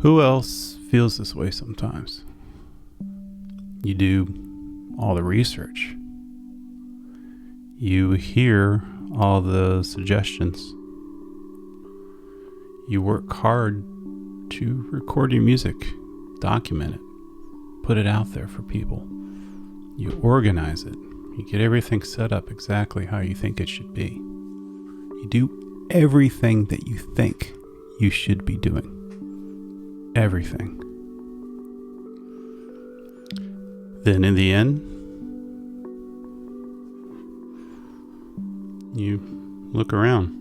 Who else feels this way sometimes? You do all the research. You hear all the suggestions. You work hard to record your music, document it, put it out there for people. You organize it. You get everything set up exactly how you think it should be. You do everything that you think you should be doing. Everything. Then in the end, you look around.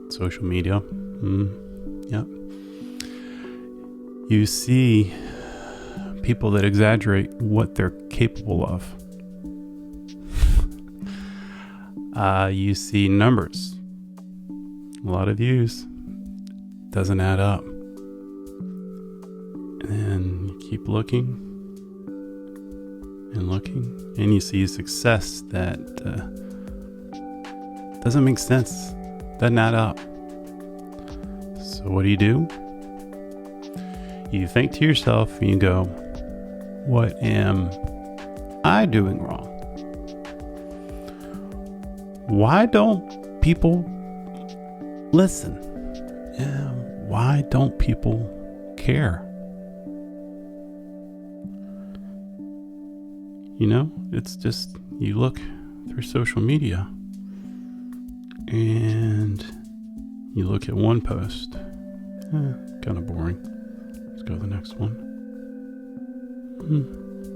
Social media. Yep. You see people that exaggerate what they're capable of. You see numbers. A lot of views. Doesn't add up. And you keep looking and looking, and you see success that doesn't make sense. Doesn't add up. So what do? You think to yourself and you go, what am I doing wrong? Why don't people listen? Why don't people care? You know, it's just, you look through social media and you look at one post. Kind of boring. Let's go to the next one.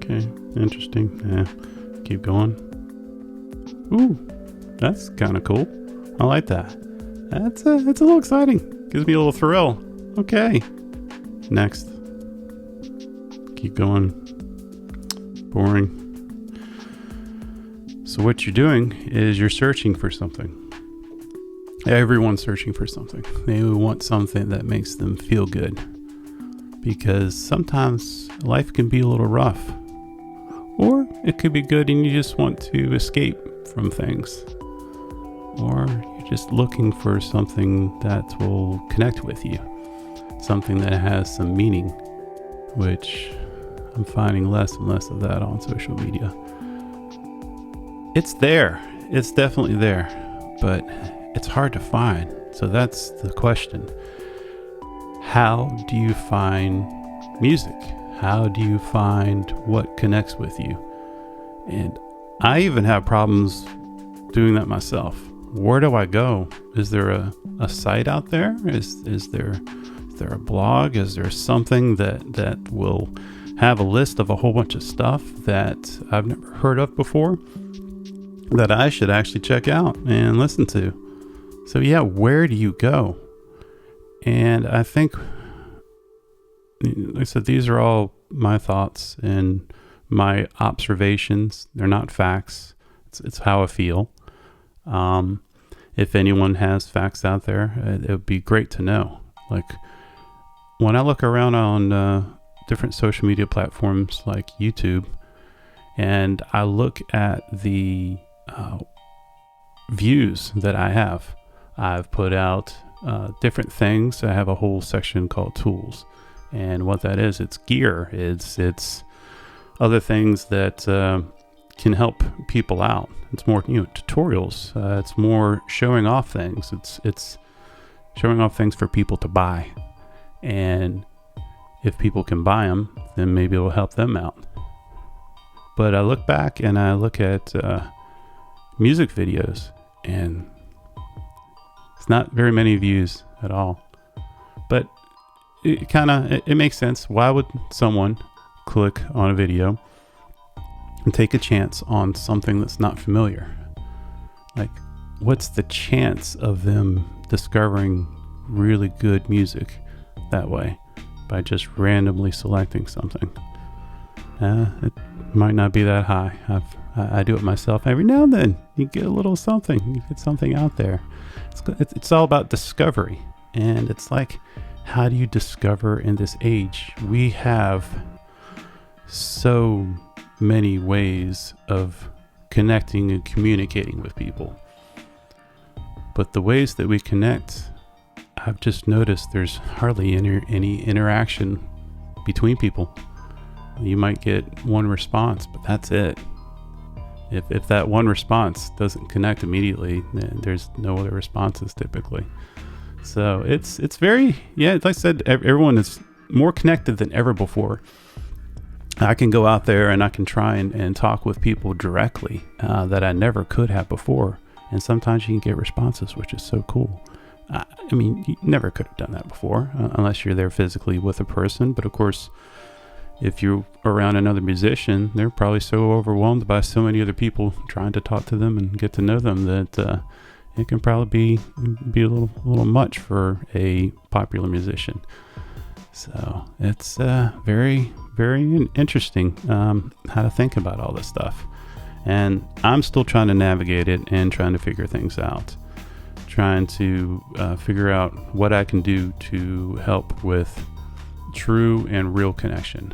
Okay, interesting. Keep going. Ooh, that's kind of cool. I like that. That's a little exciting. Gives me a little thrill. Okay. Next. Keep going. Boring. So what you're doing is you're searching for something. Everyone's searching for something. They want something that makes them feel good. Because sometimes life can be a little rough. Or it could be good and you just want to escape from things. Or you're just looking for something that will connect with you. Something that has some meaning. Which I'm finding less and less of that on social media. It's there. It's definitely there. But it's hard to find. So that's the question. How do you find music? How do you find what connects with you? And I even have problems doing that myself. Where do I go? Is there a site out there? Is there a blog? Is there something that will have a list of a whole bunch of stuff that I've never heard of before that I should actually check out and listen to? So yeah, where do you go? And I think, like I said, these are all my thoughts and my observations. They're not facts. It's how I feel. If anyone has facts out there, it would be great to know. Like when I look around on different social media platforms like YouTube, and I look at the views that I have, I've put out different things. I have a whole section called tools, and what that is, it's gear. It's other things that can help people out. It's more, tutorials. It's more showing off things. It's showing off things for people to buy, and if people can buy them, then maybe it will help them out. But I look back and I look at music videos, and it's not very many views at all. But it makes sense. Why would someone click on a video and take a chance on something that's not familiar? Like, what's the chance of them discovering really good music that way by just randomly selecting something? It might not be that high. I do it myself every now and then. You get a little something. You get something out there. It's all about discovery. And it's like, how do you discover in this age? We have so many ways of connecting and communicating with people. But the ways that we connect, I've just noticed there's hardly any interaction between people. You might get one response, but that's it. If that one response doesn't connect immediately, then there's no other responses typically. So it's very, like I said, everyone is more connected than ever before. I can go out there and I can try and talk with people directly that I never could have before. And sometimes you can get responses, which is so cool. I mean, you never could have done that before unless you're there physically with a person. But of course, if you're around another musician, they're probably so overwhelmed by so many other people trying to talk to them and get to know them that it can probably be a little much for a popular musician. So it's very, very interesting how to think about all this stuff. And I'm still trying to navigate it and trying to figure things out. Trying to figure out what I can do to help with true and real connection.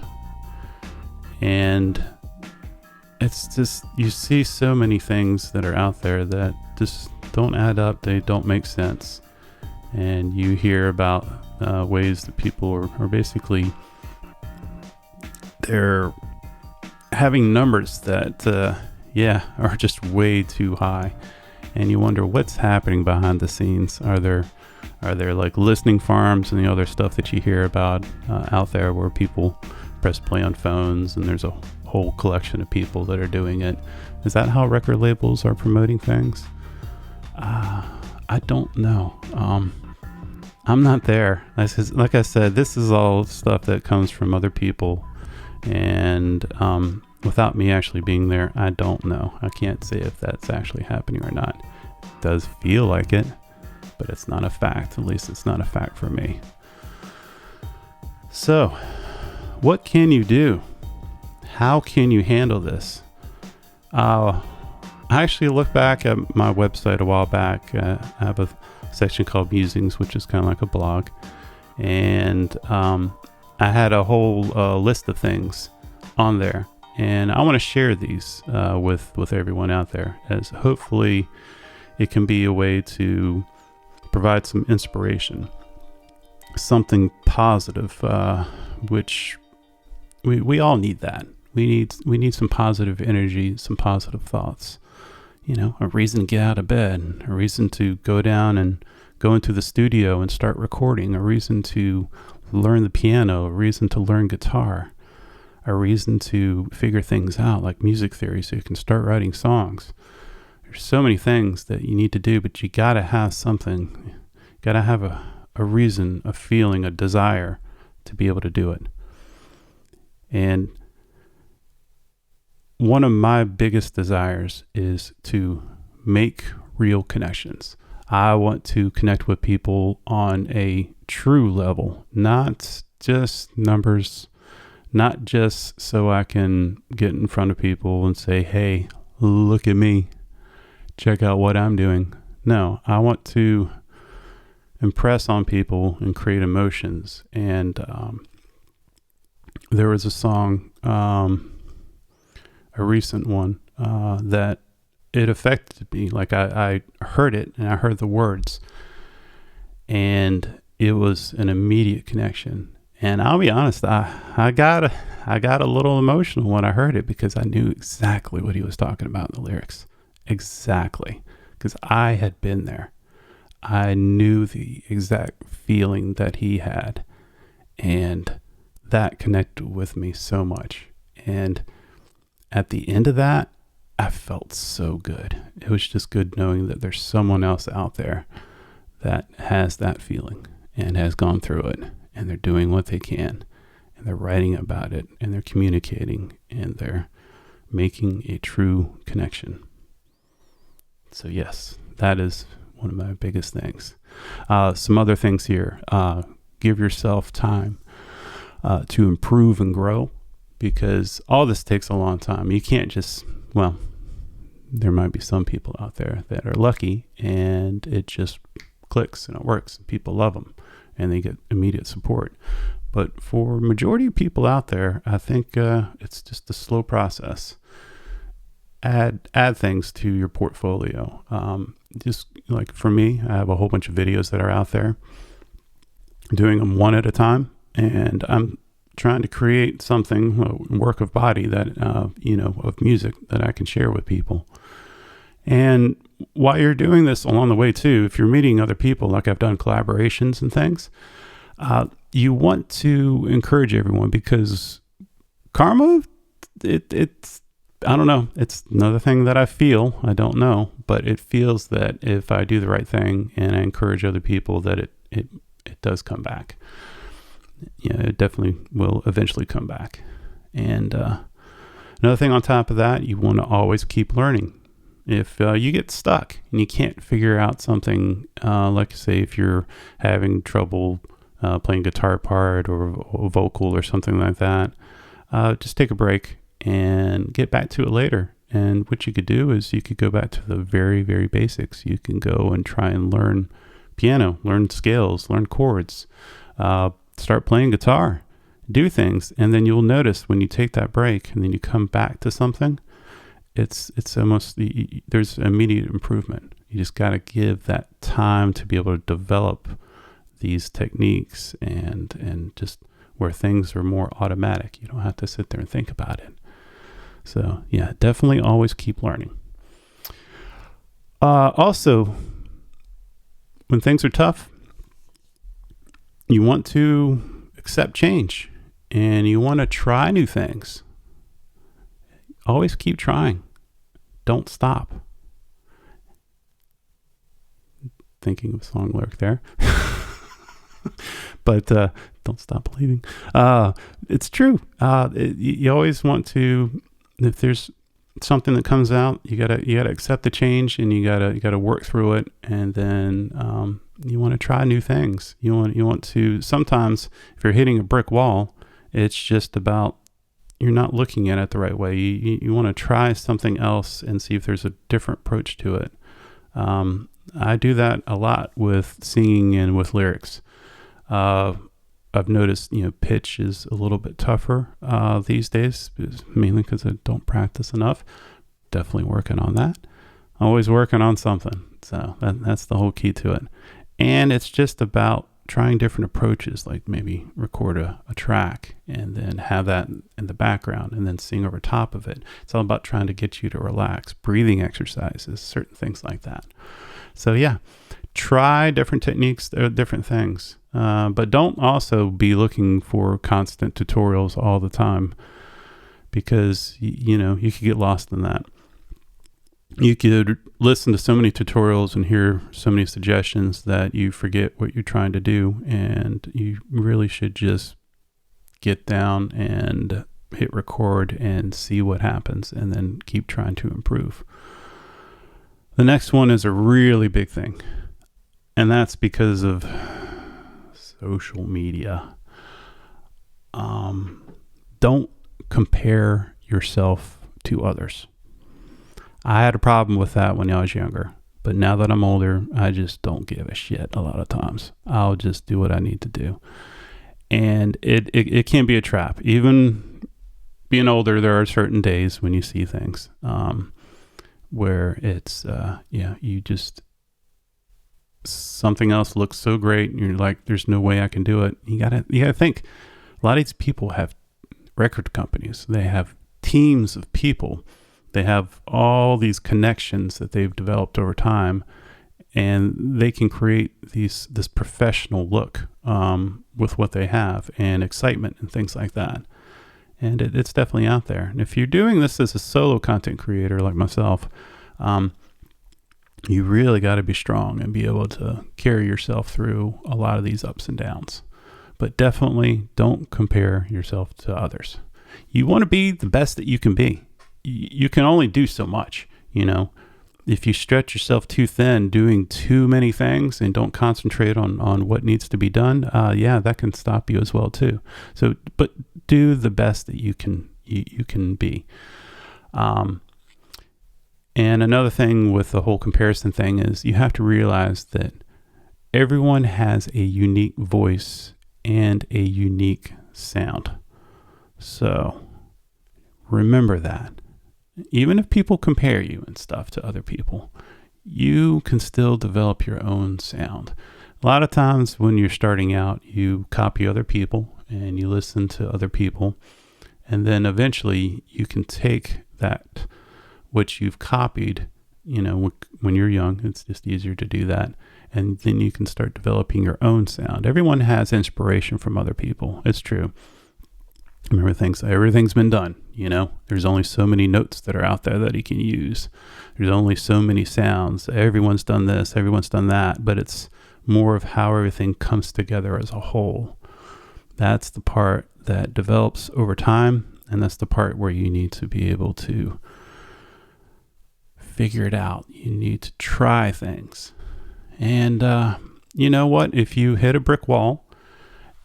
And it's just, you see so many things that are out there that just don't add up. They don't make sense. And you hear about ways that people are basically, they're having numbers that are just way too high. And you wonder what's happening behind the scenes. Are there like listening farms and the other stuff that you hear about out there where people press play on phones and there's a whole collection of people that are doing it? Is that how record labels are promoting things? I don't know. I'm not there. Like I said, this is all stuff that comes from other people, and without me actually being there, I don't know. I can't say if that's actually happening or not. It does feel like it, but it's not a fact. At least it's not a fact for me. So, what can you do? How can you handle this? I actually looked back at my website a while back. I have a section called Musings, which is kind of like a blog. And I had a whole list of things on there. And I want to share these with everyone out there, as hopefully it can be a way to provide some inspiration, something positive, which we all need that. We need some positive energy, some positive thoughts. You know, a reason to get out of bed, a reason to go down and go into the studio and start recording, a reason to learn the piano, a reason to learn guitar, a reason to figure things out like music theory so you can start writing songs. There's so many things that you need to do, but you gotta have something. You gotta have a reason, a feeling, a desire to be able to do it. And one of my biggest desires is to make real connections. I want to connect with people on a true level, not just numbers, not just so I can get in front of people and say, hey, look at me, check out what I'm doing. No, I want to impress on people and create emotions. And there was a song, a recent one, that it affected me. Like I heard it and I heard the words, and it was an immediate connection. And I'll be honest, I got a little emotional when I heard it, because I knew exactly what he was talking about in the lyrics. Exactly. Because I had been there. I knew the exact feeling that he had, and that connected with me so much. And at the end of that, I felt so good. It was just good knowing that there's someone else out there that has that feeling and has gone through it, and they're doing what they can, and they're writing about it, and they're communicating, and they're making a true connection. So yes, that is one of my biggest things. Some other things here. Give yourself time to improve and grow, because all this takes a long time. You can't just, well, there might be some people out there that are lucky and it just clicks and it works and people love them and they get immediate support. But for majority of people out there, I think it's just a slow process. Add things to your portfolio. Just like for me, I have a whole bunch of videos that are out there. doing them one at a time. And I'm trying to create something, a work of body that, of music that I can share with people. And while you're doing this along the way too, if you're meeting other people, like I've done collaborations and things, you want to encourage everyone, because karma, it's, I don't know, it's another thing that I feel, I don't know, but it feels that if I do the right thing and I encourage other people, that it does come back. Yeah, it definitely will eventually come back. And another thing on top of that, you want to always keep learning. If you get stuck and you can't figure out something, like say if you're having trouble playing guitar part or vocal or something like that, just take a break and get back to it later. And what you could do is you could go back to the very, very basics. You can go and try and learn piano, learn scales, learn chords, start playing guitar, do things. And then you'll notice when you take that break and then you come back to something, it's almost, there's immediate improvement. You just got to give that time to be able to develop these techniques and just where things are more automatic. You don't have to sit there and think about it. So yeah, definitely always keep learning. Also, when things are tough, you want to accept change and you want to try new things. Always keep trying. Don't stop. Thinking of a song lyric there. But don't stop believing. It's true. You always want to, if there's something that comes out, you gotta accept the change, and you gotta work through it, and then you want to try new things. You want to. Sometimes if you're hitting a brick wall, it's just about you're not looking at it the right way. You want to try something else and see if there's a different approach to it. I do that a lot with singing and with lyrics. I've noticed, pitch is a little bit tougher these days, mainly because I don't practice enough. Definitely working on that. Always working on something. So that's the whole key to it. And it's just about trying different approaches, like maybe record a track and then have that in the background and then sing over top of it. It's all about trying to get you to relax, breathing exercises, certain things like that. So yeah, try different techniques, different things. But don't also be looking for constant tutorials all the time, because you could get lost in that. You could listen to so many tutorials and hear so many suggestions that you forget what you're trying to do, and you really should just get down and hit record and see what happens, and then keep trying to improve. The next one is a really big thing, and that's because of social media. Don't compare yourself to others. I had a problem with that when I was younger, but now that I'm older, I just don't give a shit a lot of times. I'll just do what I need to do. And it can be a trap. Even being older, there are certain days when you see things where it's, you just, something else looks so great and you're like, there's no way I can do it. You gotta think, a lot of these people have record companies. They have teams of people. They have all these connections that they've developed over time, and they can create this professional look with what they have, and excitement and things like that. And it's definitely out there. And if you're doing this as a solo content creator like myself, you really got to be strong and be able to carry yourself through a lot of these ups and downs. But definitely don't compare yourself to others. You want to be the best that you can be. You can only do so much, If you stretch yourself too thin doing too many things and don't concentrate on what needs to be done, that can stop you as well too. So, but do the best that you can be. And another thing with the whole comparison thing is you have to realize that everyone has a unique voice and a unique sound. So remember that. Even if people compare you and stuff to other people, you can still develop your own sound. A lot of times when you're starting out, you copy other people and you listen to other people, and then eventually you can take that which you've copied, when you're young, it's just easier to do that. And then you can start developing your own sound. Everyone has inspiration from other people. It's true. Everything's been done, There's only so many notes that are out there that you can use. There's only so many sounds. Everyone's done this, everyone's done that, but it's more of how everything comes together as a whole. That's the part that develops over time, and that's the part where you need to be able to figure it out. You need to try things. And you know what? If you hit a brick wall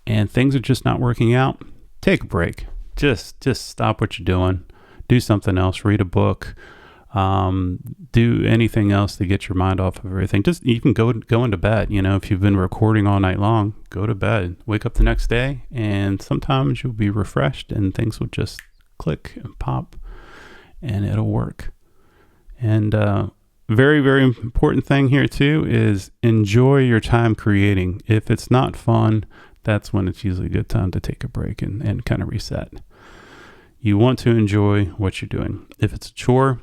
and things are just not working out, take a break. Just stop what you're doing. Do something else. Read a book. Do anything else to get your mind off of everything. Just you can go into bed. If you've been recording all night long, go to bed. Wake up the next day, and sometimes you'll be refreshed, and things will just click and pop, and it'll work. And very, very important thing here too is enjoy your time creating. If it's not fun, that's when it's usually a good time to take a break and kind of reset. You want to enjoy what you're doing. If it's a chore,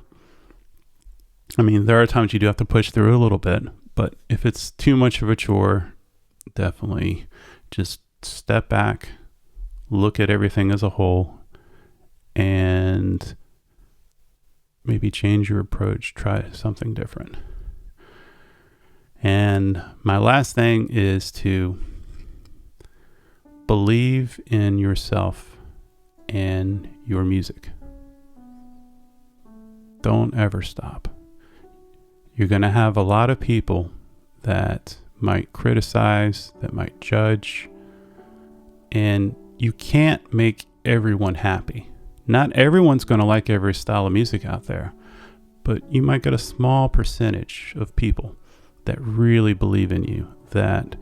there are times you do have to push through a little bit, but if it's too much of a chore, definitely just step back, look at everything as a whole, and maybe change your approach, try something different. And my last thing is to believe in yourself and your music. Don't ever stop. You're going to have a lot of people that might criticize, that might judge, and you can't make everyone happy. Not everyone's going to like every style of music out there, but you might get a small percentage of people that really believe in you, that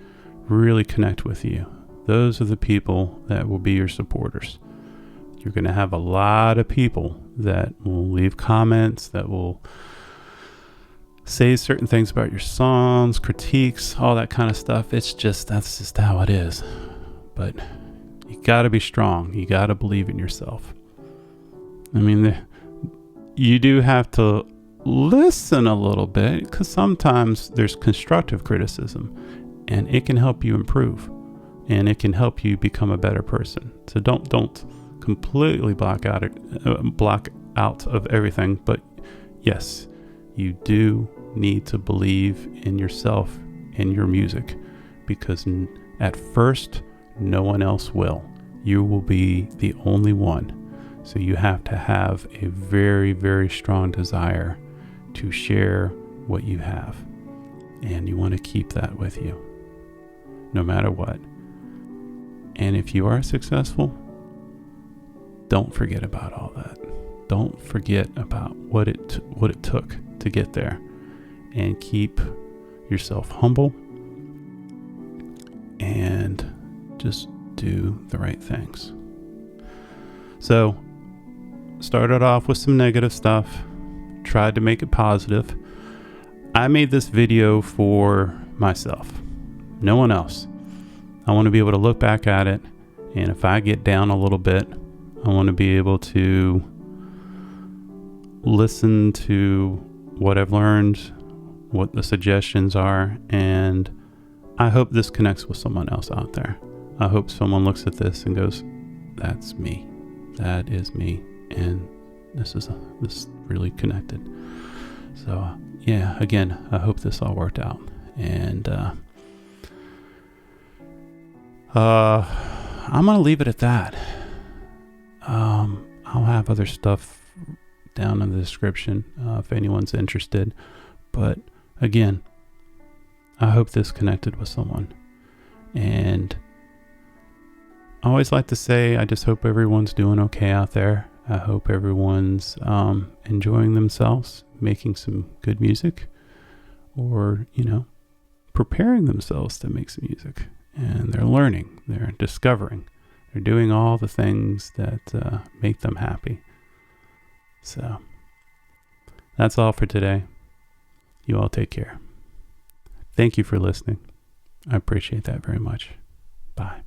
really connect with you. Those are the people that will be your supporters. You're going to have a lot of people that will leave comments, that will say certain things about your songs, critiques, all that kind of stuff. That's just how it is. But you got to be strong. You got to believe in yourself. You do have to listen a little bit, because sometimes there's constructive criticism, and it can help you improve, and it can help you become a better person. So don't completely block out of everything. But yes, you do need to believe in yourself and your music, because at first, no one else will. You will be the only one. So you have to have a very, very strong desire to share what you have. And you want to keep that with you, no matter what. And if you are successful, don't forget about all that. Don't forget about what it took to get there. And keep yourself humble and just do the right things. So, started off with some negative stuff, tried to make it positive. I made this video for myself, no one else. I want to be able to look back at it, and if I get down a little bit, I want to be able to listen to what I've learned, what the suggestions are, and I hope this connects with someone else out there. I hope someone looks at this and goes, that's me. That is me. And this is really connected. So yeah, again, I hope this all worked out. And I'm going to leave it at that. I'll have other stuff down in the description if anyone's interested. But again, I hope this connected with someone. And I always like to say, I just hope everyone's doing okay out there. I hope everyone's enjoying themselves, making some good music, or, preparing themselves to make some music. And they're learning, they're discovering, they're doing all the things that make them happy. So that's all for today. You all take care. Thank you for listening. I appreciate that very much. Bye.